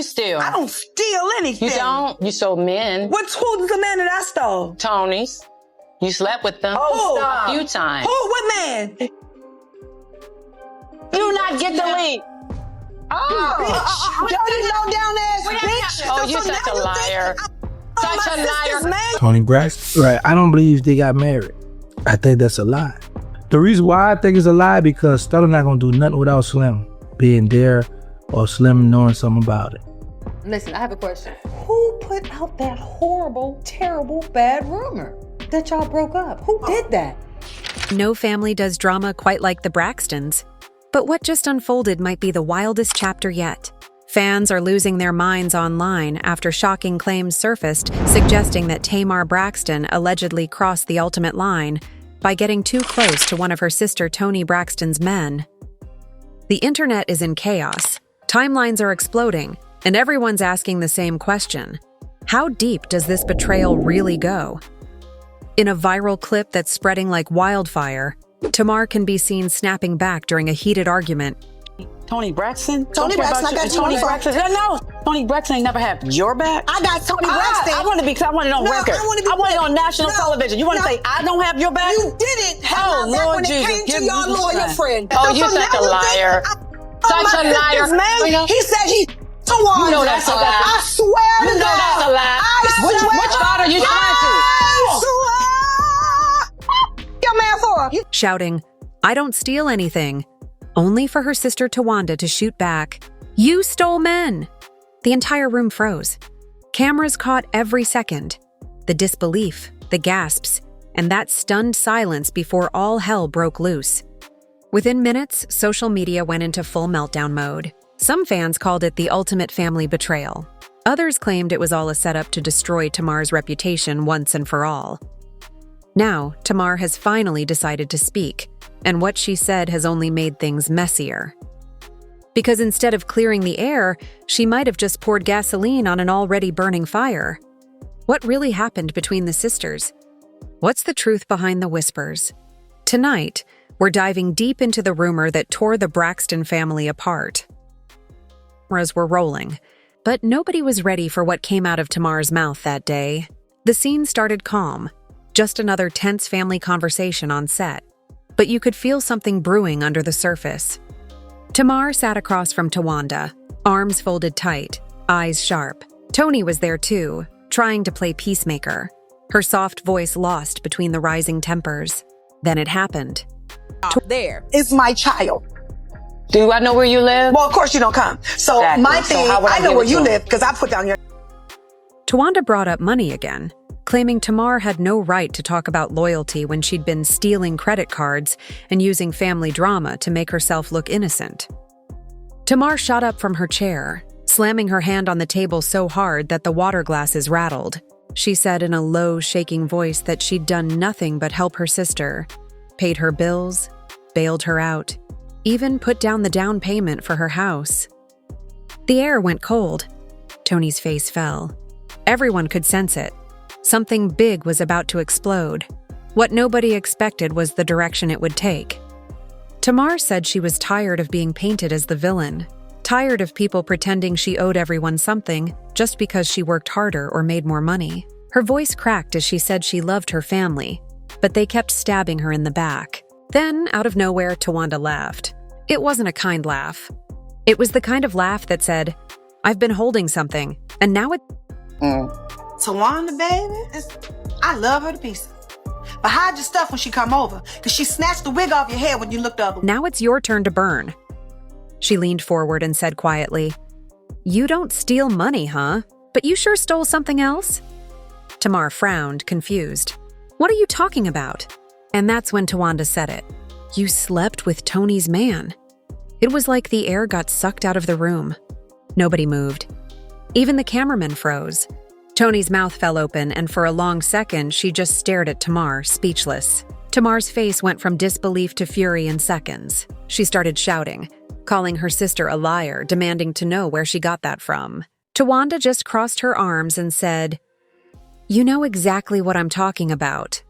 you steal? I don't steal anything. You don't? You stole men. Who's the man that I stole? Tony's. You slept with them Oh, a few times. Who? What man? You not get the lead. Oh, dirty, low down ass bitch. Oh, you such a liar. Such a liar. Toni Braxton. Right. I don't believe they got married. I think that's a lie. The reason why I think it's a lie because Stella not gonna do nothing without Slim being there or Slim knowing something about it. Listen, I have a question. Who put out that horrible, terrible, bad rumor that y'all broke up? Who did that? No family does drama quite like the Braxtons. But what just unfolded might be the wildest chapter yet. Fans are losing their minds online after shocking claims surfaced suggesting that Tamar Braxton allegedly crossed the ultimate line by getting too close to one of her sister Toni Braxton's men. The internet is in chaos, timelines are exploding, and everyone's asking the same question. How deep does this betrayal really go? In a viral clip that's spreading like wildfire, Tamar can be seen snapping back during a heated argument. Toni Braxton? Toni Braxton, I got you on the phone. No, Toni Braxton ain't never had your back. I got Toni Braxton. I want it on record. I want it on national television. You want to say I don't have your back? You didn't have my back Lord when Jesus, it came to your lawyer friend. Oh, you such a liar. Such a liar. Man, he said he Tawanda. You know that's a lie. I swear to God. You know that's a lie. Which God are you trying to? Your man for her. Shouting, "I don't steal anything," only for her sister Tawanda to shoot back, "You stole men!" The entire room froze. Cameras caught every second. The disbelief, the gasps, and that stunned silence before all hell broke loose. Within minutes, social media went into full meltdown mode. Some fans called it the ultimate family betrayal. Others claimed it was all a setup to destroy Tamar's reputation once and for all. Now, Tamar has finally decided to speak, and what she said has only made things messier. Because instead of clearing the air, she might have just poured gasoline on an already burning fire. What really happened between the sisters? What's the truth behind the whispers? Tonight, we're diving deep into the rumor that tore the Braxton family apart. Cameras were rolling, but nobody was ready for what came out of Tamar's mouth that day. The scene started calm, just another tense family conversation on set. But you could feel something brewing under the surface. Tamar sat across from Tawanda, arms folded tight, eyes sharp. Toni was there too, trying to play peacemaker, her soft voice lost between the rising tempers. Then it happened. There is my child. Do I know where you live? Well, of course you don't come. So Exactly. my So thing, how would I I know give where it you to him? live because I put down your... Tawanda brought up money again, claiming Tamar had no right to talk about loyalty when she'd been stealing credit cards and using family drama to make herself look innocent. Tamar shot up from her chair, slamming her hand on the table so hard that the water glasses rattled. She said in a low, shaking voice that she'd done nothing but help her sister, paid her bills, bailed her out, even put down the down payment for her house. The air went cold. Toni's face fell. Everyone could sense it. Something big was about to explode. What nobody expected was the direction it would take. Tamar said she was tired of being painted as the villain, tired of people pretending she owed everyone something just because she worked harder or made more money. Her voice cracked as she said she loved her family, but they kept stabbing her in the back. Then, out of nowhere, Tawanda laughed. It wasn't a kind laugh. It was the kind of laugh that said, "I've been holding something, and now it..." Tawanda, baby, I love her to pieces. But hide your stuff when she come over, because she snatched the wig off your head when you looked the other way. Now it's your turn to burn. She leaned forward and said quietly, "You don't steal money, huh? But you sure stole something else?" Tamar frowned, confused. "What are you talking about?" And that's when Tawanda said it. "You slept with Toni's man." It was like the air got sucked out of the room. Nobody moved. Even the cameraman froze. Toni's mouth fell open, and for a long second, she just stared at Tamar, speechless. Tamar's face went from disbelief to fury in seconds. She started shouting, calling her sister a liar, demanding to know where she got that from. Tawanda just crossed her arms and said, "You know exactly what I'm talking about."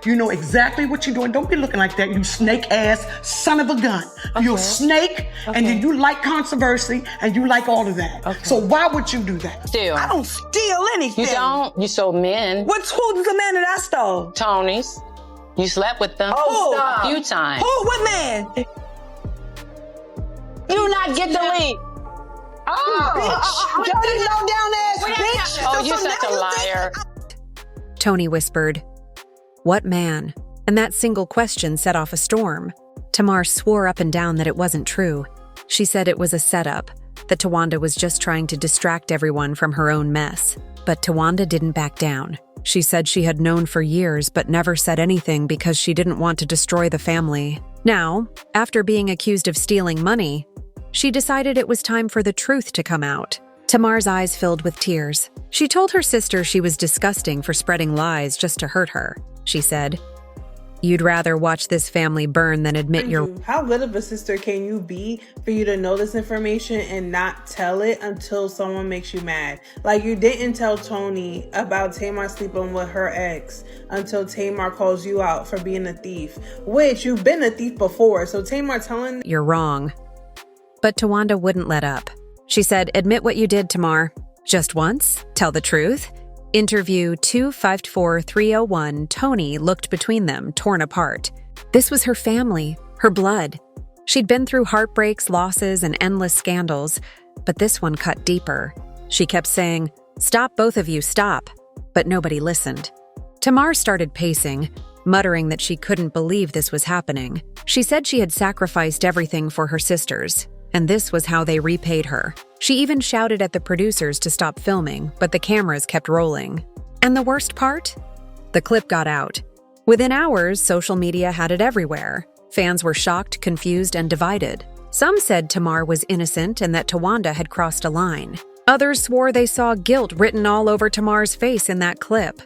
You know exactly what you're doing. Don't be looking like that, you snake-ass son of a gun. You're a snake, and then you like controversy, and you like all of that. So why would you do that? Steal. I don't steal anything. You don't. You stole men. Who's the man that I stole? Tony's. You slept with them. Oh, a few times. Who? What man? You not get the lead. Bitch. Dirty, low-down-ass bitch. Oh, you're So such now a you liar. Toni whispered. What man? And that single question set off a storm. Tamar swore up and down that it wasn't true. She said it was a setup, that Tawanda was just trying to distract everyone from her own mess. But Tawanda didn't back down. She said she had known for years but never said anything because she didn't want to destroy the family. Now, after being accused of stealing money, she decided it was time for the truth to come out. Tamar's eyes filled with tears. She told her sister she was disgusting for spreading lies just to hurt her. She said, "You'd rather watch this family burn than admit your..." How good of a sister can you be for you to know this information and not tell it until someone makes you mad? Like, you didn't tell Toni about Tamar sleeping with her ex until Tamar calls you out for being a thief, which you've been a thief before. So Tamar telling... You're wrong. But Tawanda wouldn't let up. She said, "Admit what you did, Tamar. Just once? Tell the truth?" Interview 254301, Toni looked between them, torn apart. This was her family, her blood. She'd been through heartbreaks, losses, and endless scandals, but this one cut deeper. She kept saying, "Stop, both of you, stop." But nobody listened. Tamar started pacing, muttering that she couldn't believe this was happening. She said she had sacrificed everything for her sisters, and this was how they repaid her. She even shouted at the producers to stop filming, but the cameras kept rolling. And the worst part? The clip got out. Within hours, social media had it everywhere. Fans were shocked, confused, and divided. Some said Tamar was innocent and that Tawanda had crossed a line. Others swore they saw guilt written all over Tamar's face in that clip.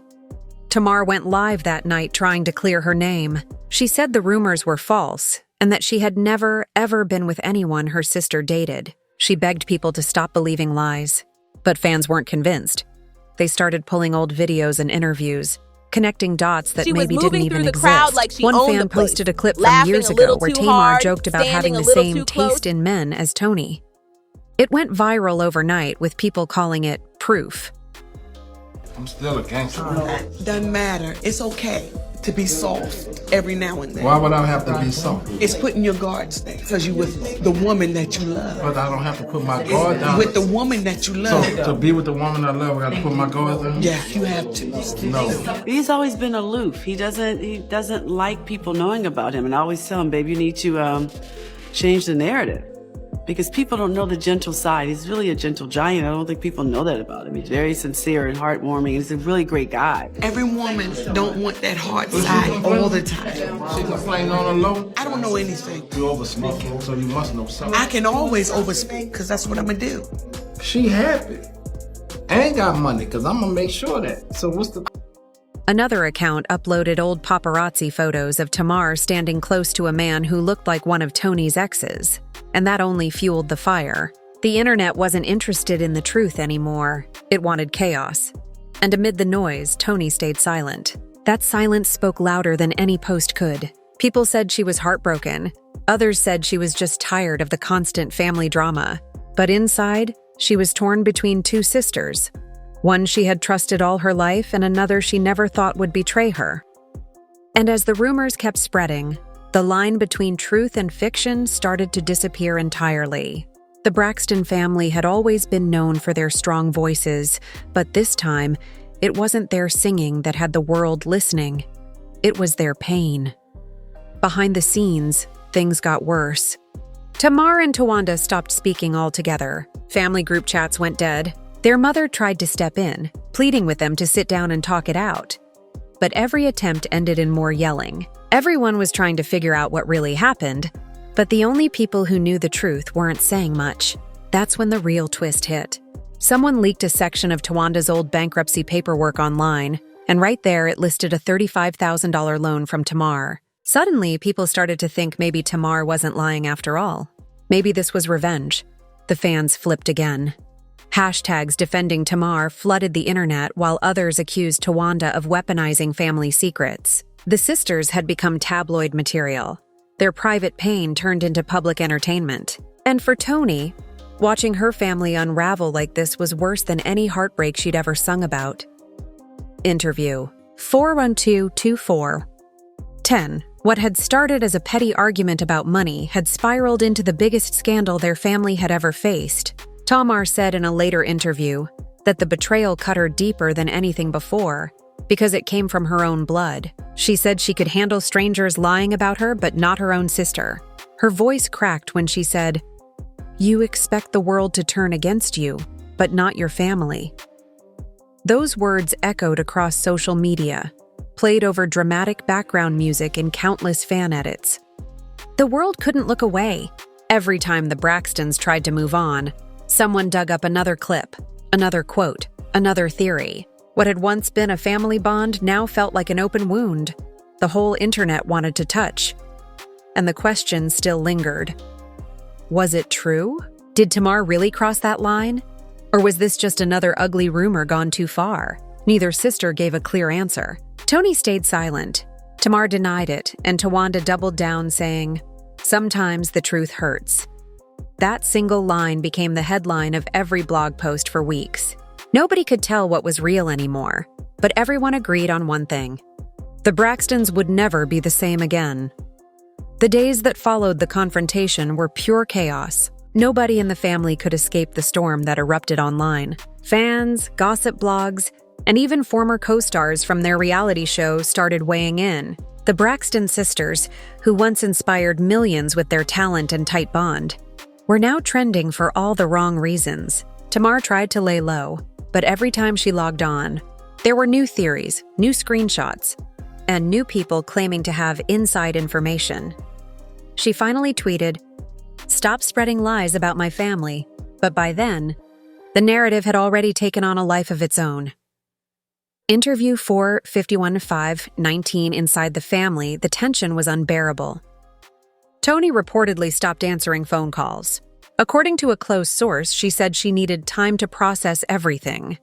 Tamar went live that night trying to clear her name. She said the rumors were false, and that she had never, ever been with anyone her sister dated. She begged people to stop believing lies. But fans weren't convinced. They started pulling old videos and interviews, connecting dots that maybe didn't even exist. One fan posted a clip from years ago where Tamar joked about having the same taste in men as Toni. It went viral overnight, with people calling it proof. I'm still a gangster. Doesn't matter. It's okay to be soft every now and then. Why would I have to be soft? It's putting your guards down because you with the woman that you love. But I don't have to put my guard down. With the woman that you love. So to be with the woman I love, I got to put my guard down? Yeah, you have to. No. He's always been aloof. He doesn't like people knowing about him. And I always tell him, babe, you need to change the narrative. Because people don't know the gentle side. He's really a gentle giant. I don't think people know that about him. He's very sincere and heartwarming. He's a really great guy. Every woman don't want that hard side all the time. She complain on the low? I don't know anything. You over speaking, so you must know something. I can always overspeak because that's what I'm going to do. She happy. I ain't got money because I'm going to make sure that. So what's the... Another account uploaded old paparazzi photos of Tamar standing close to a man who looked like one of Toni's exes, and that only fueled the fire. The internet wasn't interested in the truth anymore. It wanted chaos. And amid the noise, Toni stayed silent. That silence spoke louder than any post could. People said she was heartbroken. Others said she was just tired of the constant family drama. But inside, she was torn between two sisters. One she had trusted all her life, and another she never thought would betray her. And as the rumors kept spreading, the line between truth and fiction started to disappear entirely. The Braxton family had always been known for their strong voices, but this time, it wasn't their singing that had the world listening. It was their pain. Behind the scenes, things got worse. Tamar and Tawanda stopped speaking altogether. Family group chats went dead. Their mother tried to step in, pleading with them to sit down and talk it out. But every attempt ended in more yelling. Everyone was trying to figure out what really happened, but the only people who knew the truth weren't saying much. That's when the real twist hit. Someone leaked a section of Tawanda's old bankruptcy paperwork online, and right there it listed a $35,000 loan from Tamar. Suddenly, people started to think maybe Tamar wasn't lying after all. Maybe this was revenge. The fans flipped again. Hashtags defending Tamar flooded the internet while others accused Towanda of weaponizing family secrets. The sisters had become tabloid material. Their private pain turned into public entertainment. And for Toni, watching her family unravel like this was worse than any heartbreak she'd ever sung about. Interview 4122410. What had started as a petty argument about money had spiraled into the biggest scandal their family had ever faced. Tamar said in a later interview that the betrayal cut her deeper than anything before because it came from her own blood. She said she could handle strangers lying about her, but not her own sister. Her voice cracked when she said, "You expect the world to turn against you, but not your family." Those words echoed across social media, played over dramatic background music in countless fan edits. The world couldn't look away. Every time the Braxtons tried to move on, someone dug up another clip, another quote, another theory. What had once been a family bond now felt like an open wound the whole internet wanted to touch. And the question still lingered. Was it true? Did Tamar really cross that line? Or was this just another ugly rumor gone too far? Neither sister gave a clear answer. Toni stayed silent. Tamar denied it, and Towanda doubled down, saying, "Sometimes the truth hurts." That single line became the headline of every blog post for weeks. Nobody could tell what was real anymore, but everyone agreed on one thing. The Braxtons would never be the same again. The days that followed the confrontation were pure chaos. Nobody in the family could escape the storm that erupted online. Fans, gossip blogs, and even former co-stars from their reality show started weighing in. The Braxton sisters, who once inspired millions with their talent and tight bond, were now trending for all the wrong reasons. Tamar tried to lay low, but every time she logged on, there were new theories, new screenshots, and new people claiming to have inside information. She finally tweeted, "Stop spreading lies about my family," but by then, the narrative had already taken on a life of its own. Interview 451-519 inside the family, the tension was unbearable. Toni reportedly stopped answering phone calls. According to a close source, she said she needed time to process everything.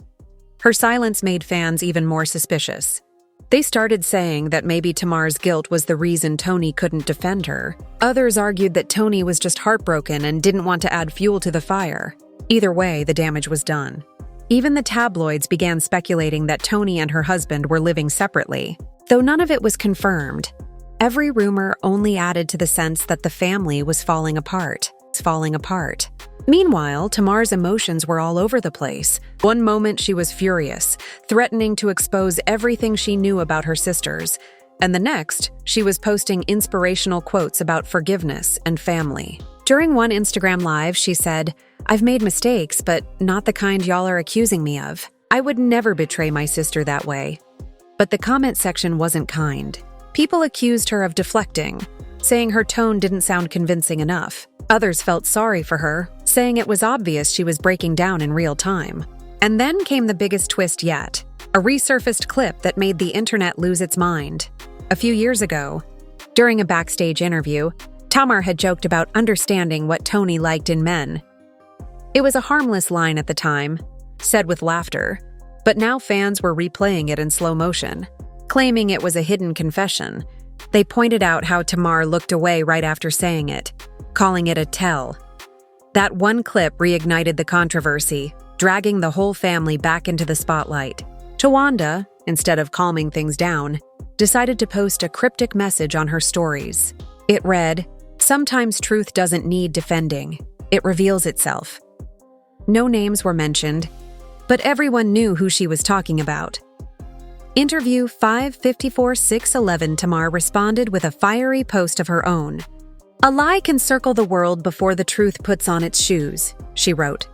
Her silence made fans even more suspicious. They started saying that maybe Tamar's guilt was the reason Toni couldn't defend her. Others argued that Toni was just heartbroken and didn't want to add fuel to the fire. Either way, the damage was done. Even the tabloids began speculating that Toni and her husband were living separately. Though none of it was confirmed, every rumor only added to the sense that the family was falling apart. Meanwhile, Tamar's emotions were all over the place. One moment she was furious, threatening to expose everything she knew about her sisters, and the next, she was posting inspirational quotes about forgiveness and family. During one Instagram Live, she said, "I've made mistakes, but not the kind y'all are accusing me of. I would never betray my sister that way." But the comment section wasn't kind. People accused her of deflecting, saying her tone didn't sound convincing enough. Others felt sorry for her, saying it was obvious she was breaking down in real time. And then came the biggest twist yet, a resurfaced clip that made the internet lose its mind. A few years ago, during a backstage interview, Tamar had joked about understanding what Toni liked in men. It was a harmless line at the time, said with laughter, but now fans were replaying it in slow motion, claiming it was a hidden confession. They pointed out how Tamar looked away right after saying it, calling it a tell. That one clip reignited the controversy, dragging the whole family back into the spotlight. Towanda, instead of calming things down, decided to post a cryptic message on her stories. It read, "Sometimes truth doesn't need defending. It reveals itself." No names were mentioned, but everyone knew who she was talking about. Interview 554-611, Tamar responded with a fiery post of her own. "A lie can circle the world before the truth puts on its shoes," she wrote.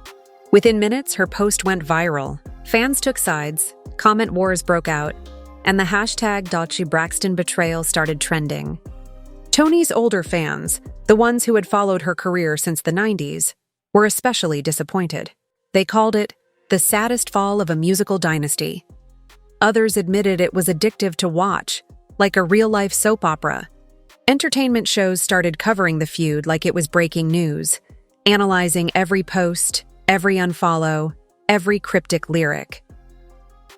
Within minutes, her post went viral. Fans took sides, comment wars broke out, and the hashtag #Braxton betrayal started trending. Toni's older fans, the ones who had followed her career since the 90s, were especially disappointed. They called it the saddest fall of a musical dynasty. Others admitted it was addictive to watch, like a real-life soap opera. Entertainment shows started covering the feud like it was breaking news, analyzing every post, every unfollow, every cryptic lyric.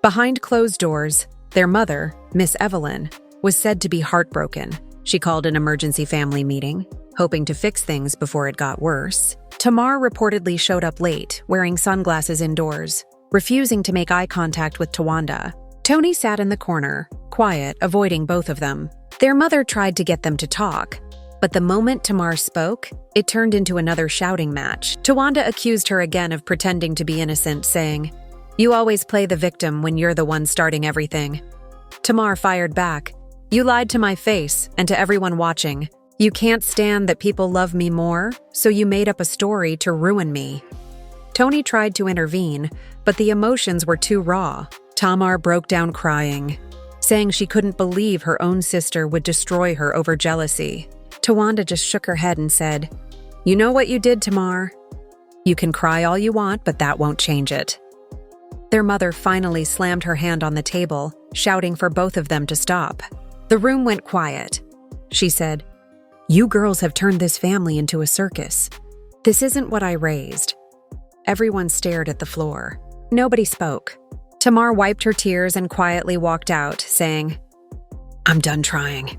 Behind closed doors, their mother, Miss Evelyn, was said to be heartbroken. She called an emergency family meeting, hoping to fix things before it got worse. Tamar reportedly showed up late, wearing sunglasses indoors, refusing to make eye contact with Towanda. Toni sat in the corner, quiet, avoiding both of them. Their mother tried to get them to talk, but the moment Tamar spoke, it turned into another shouting match. Towanda accused her again of pretending to be innocent, saying, "You always play the victim when you're the one starting everything." Tamar fired back, "You lied to my face and to everyone watching. You can't stand that people love me more, so you made up a story to ruin me." Toni tried to intervene, but the emotions were too raw. Tamar broke down crying, saying she couldn't believe her own sister would destroy her over jealousy. Towanda just shook her head and said, "You know what you did, Tamar? You can cry all you want, but that won't change it." Their mother finally slammed her hand on the table, shouting for both of them to stop. The room went quiet. She said, "You girls have turned this family into a circus. This isn't what I raised." Everyone stared at the floor. Nobody spoke. Tamar wiped her tears and quietly walked out, saying, "I'm done trying."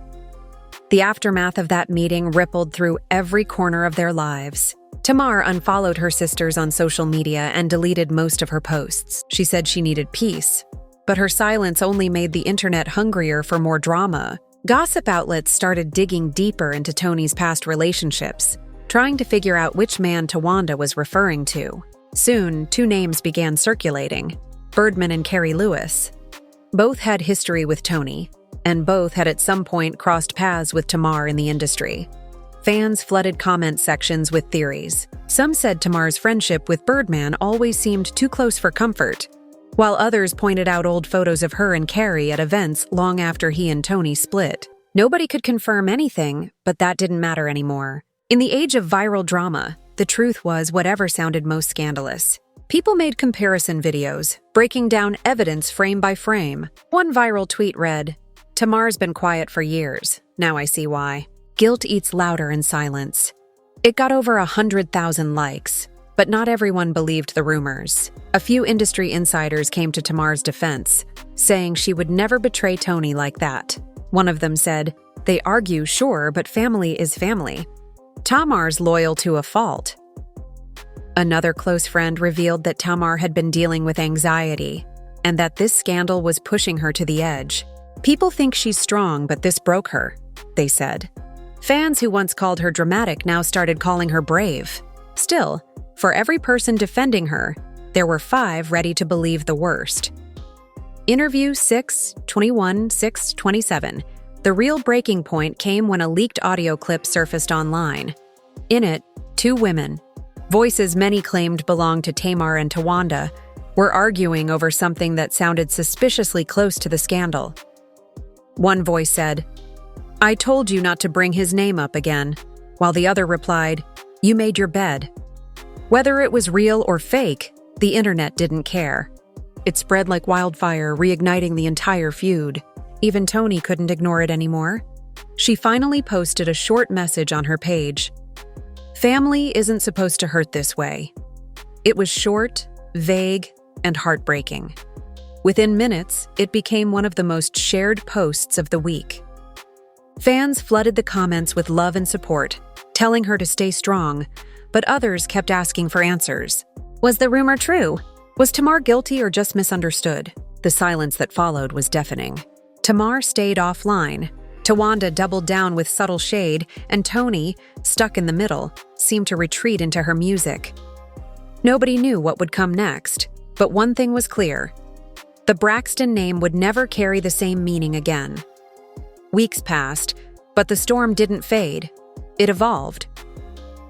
The aftermath of that meeting rippled through every corner of their lives. Tamar unfollowed her sisters on social media and deleted most of her posts. She said she needed peace, but her silence only made the internet hungrier for more drama. Gossip outlets started digging deeper into Toni's past relationships, trying to figure out which man Towanda was referring to. Soon, two names began circulating: Birdman and Carrie Lewis. Both had history with Toni, and both had at some point crossed paths with Tamar in the industry. Fans flooded comment sections with theories. Some said Tamar's friendship with Birdman always seemed too close for comfort, while others pointed out old photos of her and Carrie at events long after he and Toni split. Nobody could confirm anything, but that didn't matter anymore. In the age of viral drama, the truth was whatever sounded most scandalous. People made comparison videos, breaking down evidence frame by frame. One viral tweet read, "Tamar's been quiet for years. Now I see why. Guilt eats louder in silence." It got over 100,000 likes, but not everyone believed the rumors. A few industry insiders came to Tamar's defense, saying she would never betray Toni like that. One of them said, "They argue, sure, but family is family. Tamar's loyal to a fault." Another close friend revealed that Tamar had been dealing with anxiety, and that this scandal was pushing her to the edge. "People think she's strong, but this broke her," they said. Fans who once called her dramatic now started calling her brave. Still, for every person defending her, there were 5 ready to believe the worst. Interview 6/21/6/27. The real breaking point came when a leaked audio clip surfaced online. In it, 2 women, voices many claimed belonged to Tamar and Towanda, were arguing over something that sounded suspiciously close to the scandal. One voice said, "I told you not to bring his name up again," while the other replied, "You made your bed." Whether it was real or fake, the internet didn't care. It spread like wildfire, reigniting the entire feud. Even Toni couldn't ignore it anymore. She finally posted a short message on her page. "Family isn't supposed to hurt this way." It was short, vague, and heartbreaking. Within minutes, it became one of the most shared posts of the week. Fans flooded the comments with love and support, telling her to stay strong, but others kept asking for answers. Was the rumor true? Was Tamar guilty or just misunderstood? The silence that followed was deafening. Tamar stayed offline. Towanda doubled down with subtle shade, and Toni, stuck in the middle, seemed to retreat into her music. Nobody knew what would come next, but one thing was clear. The Braxton name would never carry the same meaning again. Weeks passed, but the storm didn't fade. It evolved.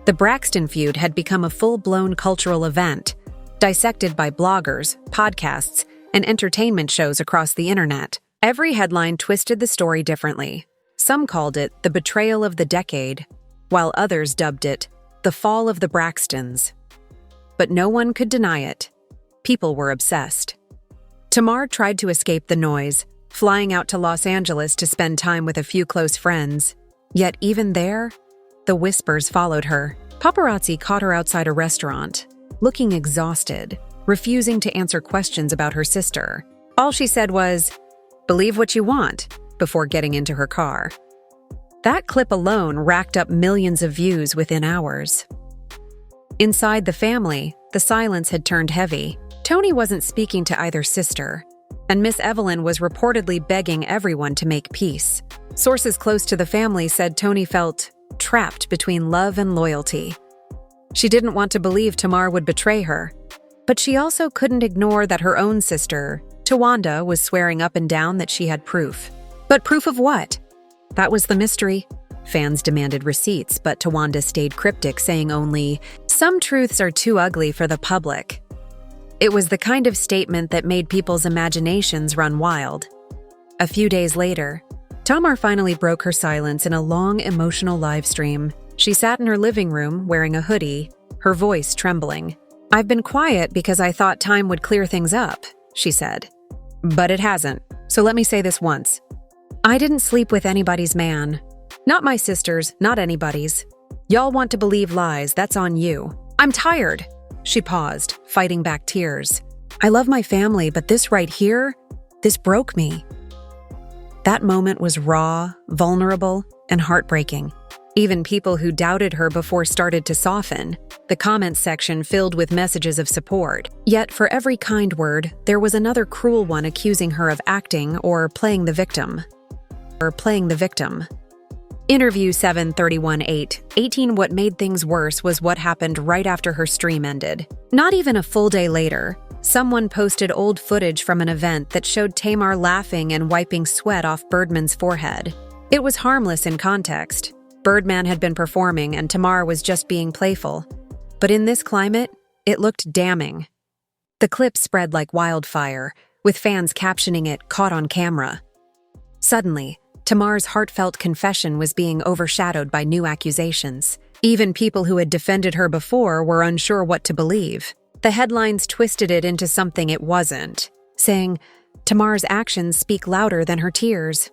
The Braxton feud had become a full-blown cultural event, dissected by bloggers, podcasts, and entertainment shows across the internet. Every headline twisted the story differently. Some called it the betrayal of the decade, while others dubbed it the fall of the Braxtons. But no one could deny it. People were obsessed. Tamar tried to escape the noise, flying out to Los Angeles to spend time with a few close friends. Yet even there, the whispers followed her. Paparazzi caught her outside a restaurant, looking exhausted, refusing to answer questions about her sister. All she said was, "Believe what you want," before getting into her car. That clip alone racked up millions of views within hours. Inside the family, the silence had turned heavy. Toni wasn't speaking to either sister, and Miss Evelyn was reportedly begging everyone to make peace. Sources close to the family said Toni felt trapped between love and loyalty. She didn't want to believe Tamar would betray her, but she also couldn't ignore that her own sister, Towanda, was swearing up and down that she had proof. But proof of what? That was the mystery. Fans demanded receipts, but Towanda stayed cryptic, saying only, "Some truths are too ugly for the public." It was the kind of statement that made people's imaginations run wild. A few days later, Tamar finally broke her silence in a long, emotional live stream. She sat in her living room wearing a hoodie, her voice trembling. "I've been quiet because I thought time would clear things up," she said. "But it hasn't, so let me say this once. I didn't sleep with anybody's man. Not my sister's, not anybody's. Y'all want to believe lies, that's on you. I'm tired." She paused, fighting back tears. "I love my family, but this right here, this broke me." That moment was raw, vulnerable, and heartbreaking. Even people who doubted her before started to soften, the comments section filled with messages of support. Yet for every kind word, there was another cruel one accusing her of acting or playing the victim. Interview 731-8. What made things worse was what happened right after her stream ended. Not even a full day later, someone posted old footage from an event that showed Tamar laughing and wiping sweat off Birdman's forehead. It was harmless in context. Birdman had been performing and Tamar was just being playful. But in this climate, it looked damning. The clip spread like wildfire, with fans captioning it "caught on camera." Suddenly, Tamar's heartfelt confession was being overshadowed by new accusations. Even people who had defended her before were unsure what to believe. The headlines twisted it into something it wasn't, saying, "Tamar's actions speak louder than her tears."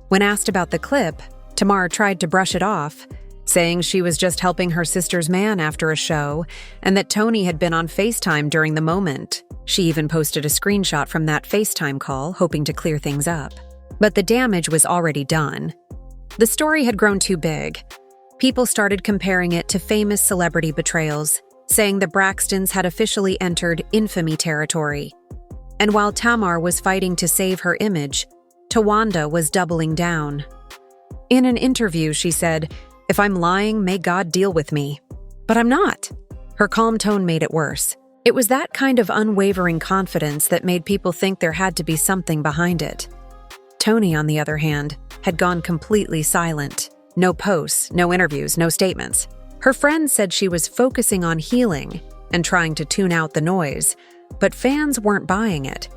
When asked about the clip, Tamar tried to brush it off, saying she was just helping her sister's man after a show and that Toni had been on FaceTime during the moment. She even posted a screenshot from that FaceTime call, hoping to clear things up. But the damage was already done. The story had grown too big. People started comparing it to famous celebrity betrayals, saying the Braxtons had officially entered infamy territory. And while Tamar was fighting to save her image, Towanda was doubling down. In an interview, she said, "If I'm lying, may God deal with me." But I'm not. Her calm tone made it worse. It was that kind of unwavering confidence that made people think there had to be something behind it. Toni, on the other hand, had gone completely silent. No posts, no interviews, no statements. Her friends said she was focusing on healing and trying to tune out the noise, but fans weren't buying it.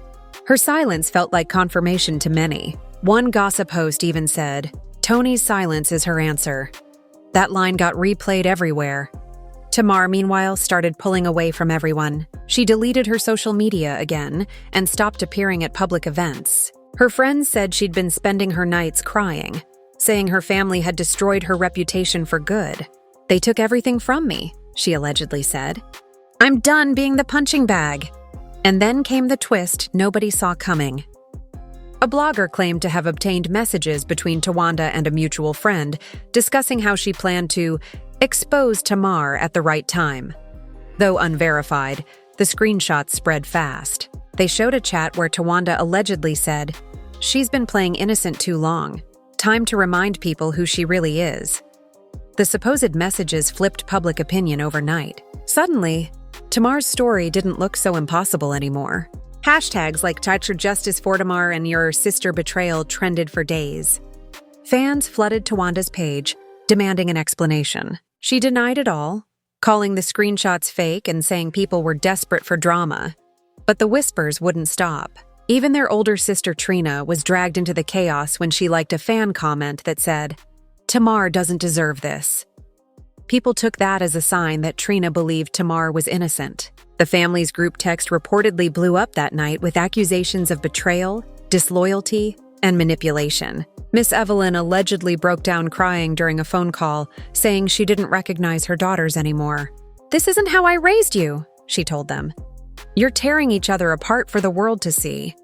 Her silence felt like confirmation to many. One gossip host even said, "Toni's silence is her answer." That line got replayed everywhere. Tamar, meanwhile, started pulling away from everyone. She deleted her social media again and stopped appearing at public events. Her friends said she'd been spending her nights crying, saying her family had destroyed her reputation for good. "They took everything from me," she allegedly said. "I'm done being the punching bag." And then came the twist nobody saw coming. A blogger claimed to have obtained messages between Towanda and a mutual friend, discussing how she planned to expose Tamar at the right time. Though unverified, the screenshots spread fast. They showed a chat where Towanda allegedly said, "She's been playing innocent too long. Time to remind people who she really is." The supposed messages flipped public opinion overnight. Suddenly, Tamar's story didn't look so impossible anymore. Hashtags like "Touch Justice for Tamar" and "Your Sister Betrayal" trended for days. Fans flooded Towanda's page, demanding an explanation. She denied it all, calling the screenshots fake and saying people were desperate for drama. But the whispers wouldn't stop. Even their older sister Trina was dragged into the chaos when she liked a fan comment that said, "Tamar doesn't deserve this." People took that as a sign that Trina believed Tamar was innocent. The family's group text reportedly blew up that night with accusations of betrayal, disloyalty, and manipulation. Miss Evelyn allegedly broke down crying during a phone call, saying she didn't recognize her daughters anymore. "This isn't how I raised you," she told them. You're tearing each other apart for the world to see.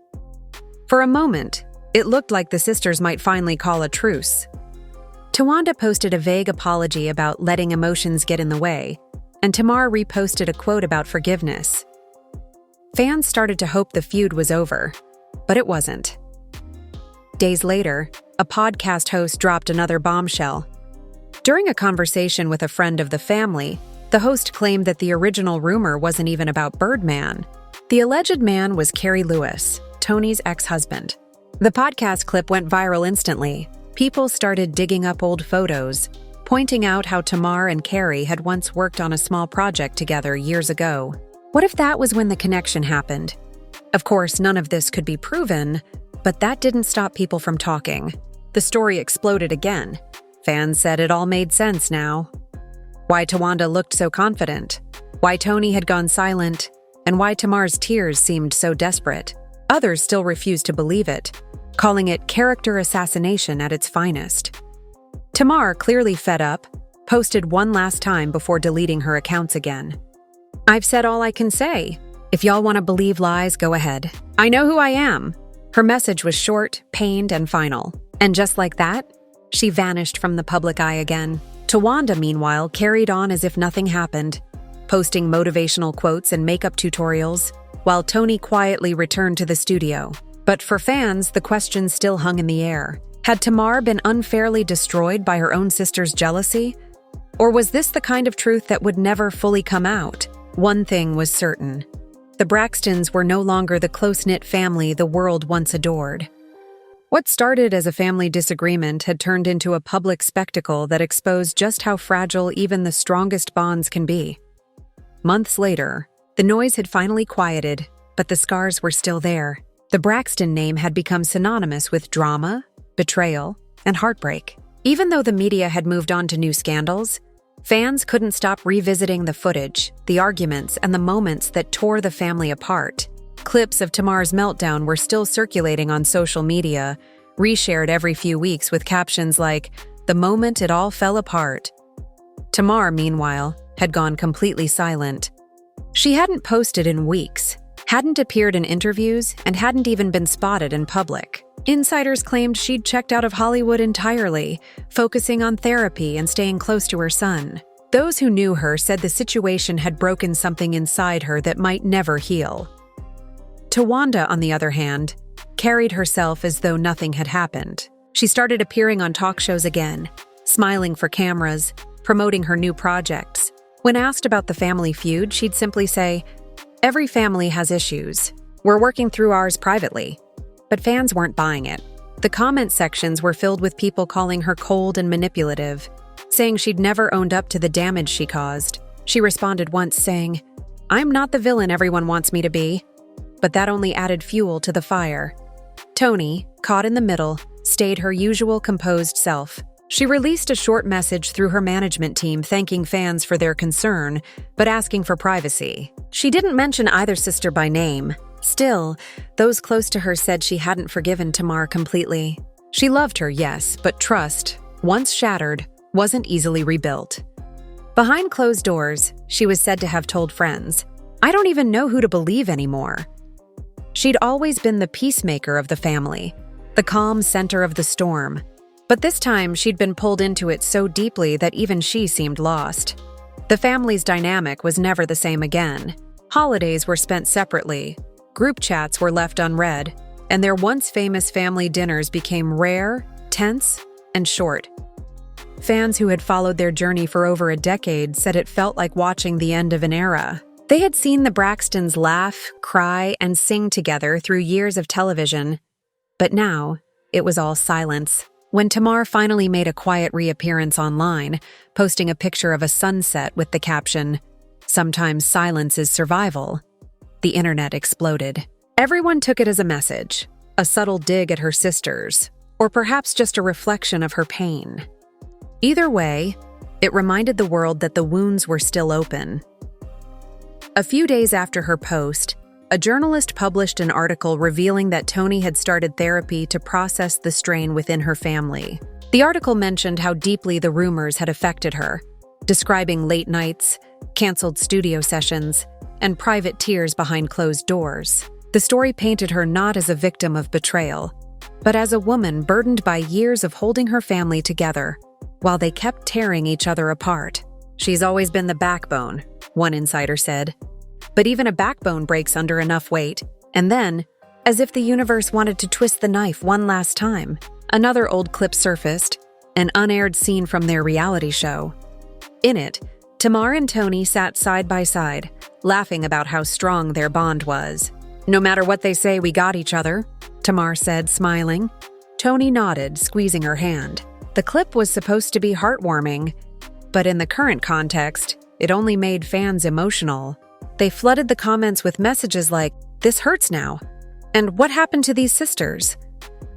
For a moment, it looked like the sisters might finally call a truce. Towanda posted a vague apology about letting emotions get in the way, and Tamar reposted a quote about forgiveness. Fans started to hope the feud was over, but it wasn't. Days later, a podcast host dropped another bombshell. During a conversation with a friend of the family, the host claimed that the original rumor wasn't even about Birdman. The alleged man was Carrie Lewis, Toni's ex-husband. The podcast clip went viral instantly. People started digging up old photos, pointing out how Tamar and Carrie had once worked on a small project together years ago. What if that was when the connection happened? Of course, none of this could be proven, but that didn't stop people from talking. The story exploded again. Fans said it all made sense now. Why Towanda looked so confident, why Toni had gone silent, and why Tamar's tears seemed so desperate. Others still refused to believe it, calling it character assassination at its finest. Tamar, clearly fed up, posted one last time before deleting her accounts again. "I've said all I can say. If y'all want to believe lies, go ahead. I know who I am." Her message was short, pained, and final. And just like that, she vanished from the public eye again. Towanda, meanwhile, carried on as if nothing happened, posting motivational quotes and makeup tutorials, while Toni quietly returned to the studio. But for fans, the question still hung in the air. Had Tamar been unfairly destroyed by her own sister's jealousy? Or was this the kind of truth that would never fully come out? One thing was certain. The Braxtons were no longer the close-knit family the world once adored. What started as a family disagreement had turned into a public spectacle that exposed just how fragile even the strongest bonds can be. Months later, the noise had finally quieted, but the scars were still there. The Braxton name had become synonymous with drama, betrayal, and heartbreak. Even though the media had moved on to new scandals, fans couldn't stop revisiting the footage, the arguments, and the moments that tore the family apart. Clips of Tamar's meltdown were still circulating on social media, reshared every few weeks with captions like, "The moment it all fell apart." Tamar, meanwhile, had gone completely silent. She hadn't posted in weeks, hadn't appeared in interviews, and hadn't even been spotted in public. Insiders claimed she'd checked out of Hollywood entirely, focusing on therapy and staying close to her son. Those who knew her said the situation had broken something inside her that might never heal. Towanda, on the other hand, carried herself as though nothing had happened. She started appearing on talk shows again, smiling for cameras, promoting her new projects. When asked about the family feud, she'd simply say, "Every family has issues. We're working through ours privately." But fans weren't buying it. The comment sections were filled with people calling her cold and manipulative, saying she'd never owned up to the damage she caused. She responded once saying, "I'm not the villain everyone wants me to be." But that only added fuel to the fire. Toni, caught in the middle, stayed her usual composed self. She released a short message through her management team thanking fans for their concern, but asking for privacy. She didn't mention either sister by name. Still, those close to her said she hadn't forgiven Tamar completely. She loved her, yes, but trust, once shattered, wasn't easily rebuilt. Behind closed doors, she was said to have told friends, "I don't even know who to believe anymore." She'd always been the peacemaker of the family, the calm center of the storm. But this time, she'd been pulled into it so deeply that even she seemed lost. The family's dynamic was never the same again. Holidays were spent separately, group chats were left unread, and their once famous family dinners became rare, tense, and short. Fans who had followed their journey for over a decade said it felt like watching the end of an era. They had seen the Braxtons laugh, cry, and sing together through years of television. But now, it was all silence. When Tamar finally made a quiet reappearance online, posting a picture of a sunset with the caption, "Sometimes silence is survival," the internet exploded. Everyone took it as a message, a subtle dig at her sisters, or perhaps just a reflection of her pain. Either way, it reminded the world that the wounds were still open. A few days after her post, a journalist published an article revealing that Toni had started therapy to process the strain within her family. The article mentioned how deeply the rumors had affected her, describing late nights, canceled studio sessions, and private tears behind closed doors. The story painted her not as a victim of betrayal, but as a woman burdened by years of holding her family together while they kept tearing each other apart. "She's always been the backbone," one insider said. But even a backbone breaks under enough weight, and then, as if the universe wanted to twist the knife one last time, another old clip surfaced, an unaired scene from their reality show. In it, Tamar and Toni sat side by side, laughing about how strong their bond was. "No matter what they say, we got each other," Tamar said, smiling. Toni nodded, squeezing her hand. The clip was supposed to be heartwarming, but in the current context, it only made fans emotional. They flooded the comments with messages like, "This hurts now," and "What happened to these sisters?"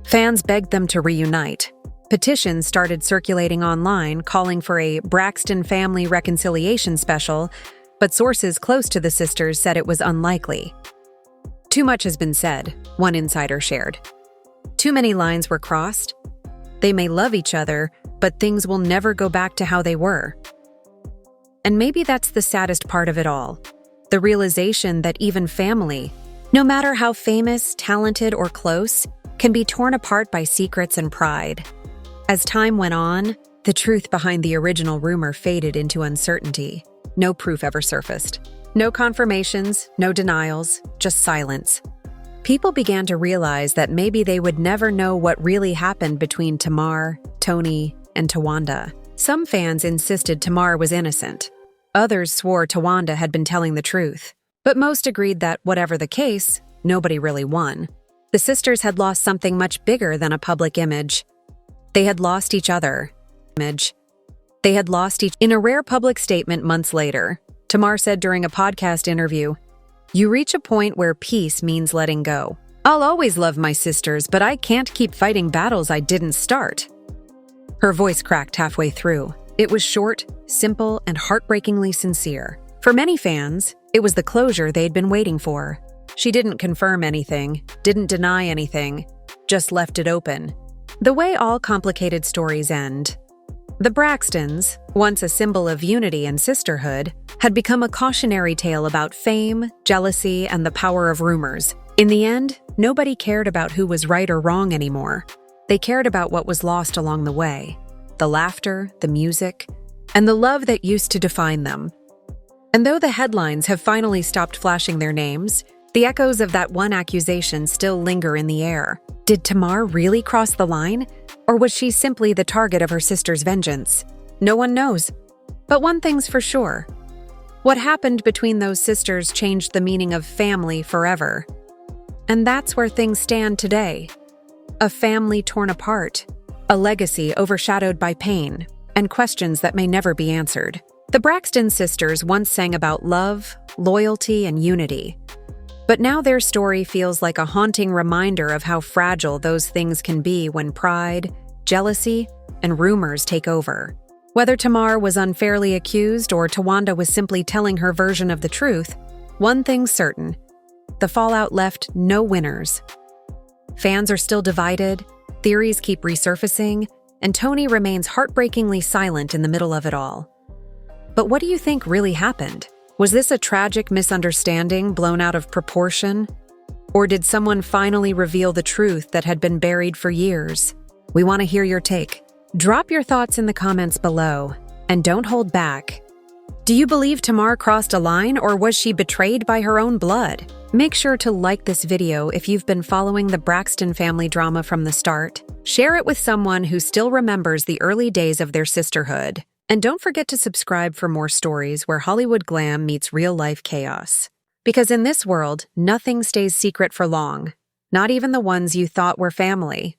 Fans begged them to reunite. Petitions started circulating online calling for a Braxton family reconciliation special, but sources close to the sisters said it was unlikely. "Too much has been said," one insider shared. "Too many lines were crossed. They may love each other, but things will never go back to how they were." And maybe that's the saddest part of it all. The realization that even family, no matter how famous, talented, or close, can be torn apart by secrets and pride. As time went on, the truth behind the original rumor faded into uncertainty. No proof ever surfaced. No confirmations, no denials, just silence. People began to realize that maybe they would never know what really happened between Tamar, Toni, and Towanda. Some fans insisted Tamar was innocent. Others swore Towanda had been telling the truth. But most agreed that, whatever the case, nobody really won. The sisters had lost something much bigger than a public image. They had lost each other. In a rare public statement months later, Tamar said during a podcast interview, "You reach a point where peace means letting go. I'll always love my sisters, but I can't keep fighting battles I didn't start." Her voice cracked halfway through. It was short, simple, and heartbreakingly sincere. For many fans, it was the closure they'd been waiting for. She didn't confirm anything, didn't deny anything, just left it open. The way all complicated stories end. The Braxtons, once a symbol of unity and sisterhood, had become a cautionary tale about fame, jealousy, and the power of rumors. In the end, nobody cared about who was right or wrong anymore. They cared about what was lost along the way. The laughter, the music, and the love that used to define them. And though the headlines have finally stopped flashing their names, the echoes of that one accusation still linger in the air. Did Tamar really cross the line? Or was she simply the target of her sister's vengeance? No one knows. But one thing's for sure. What happened between those sisters changed the meaning of family forever. And that's where things stand today. A family torn apart. A legacy overshadowed by pain and questions that may never be answered. The Braxton sisters once sang about love, loyalty, and unity. But now their story feels like a haunting reminder of how fragile those things can be when pride, jealousy, and rumors take over. Whether Tamar was unfairly accused or Towanda was simply telling her version of the truth, one thing's certain: the fallout left no winners. Fans are still divided, theories keep resurfacing, and Toni remains heartbreakingly silent in the middle of it all. But what do you think really happened? Was this a tragic misunderstanding blown out of proportion? Or did someone finally reveal the truth that had been buried for years? We want to hear your take. Drop your thoughts in the comments below, and don't hold back. Do you believe Tamar crossed a line, or was she betrayed by her own blood? Make sure to like this video if you've been following the Braxton family drama from the start. Share it with someone who still remembers the early days of their sisterhood. And don't forget to subscribe for more stories where Hollywood glam meets real-life chaos. Because in this world, nothing stays secret for long, not even the ones you thought were family.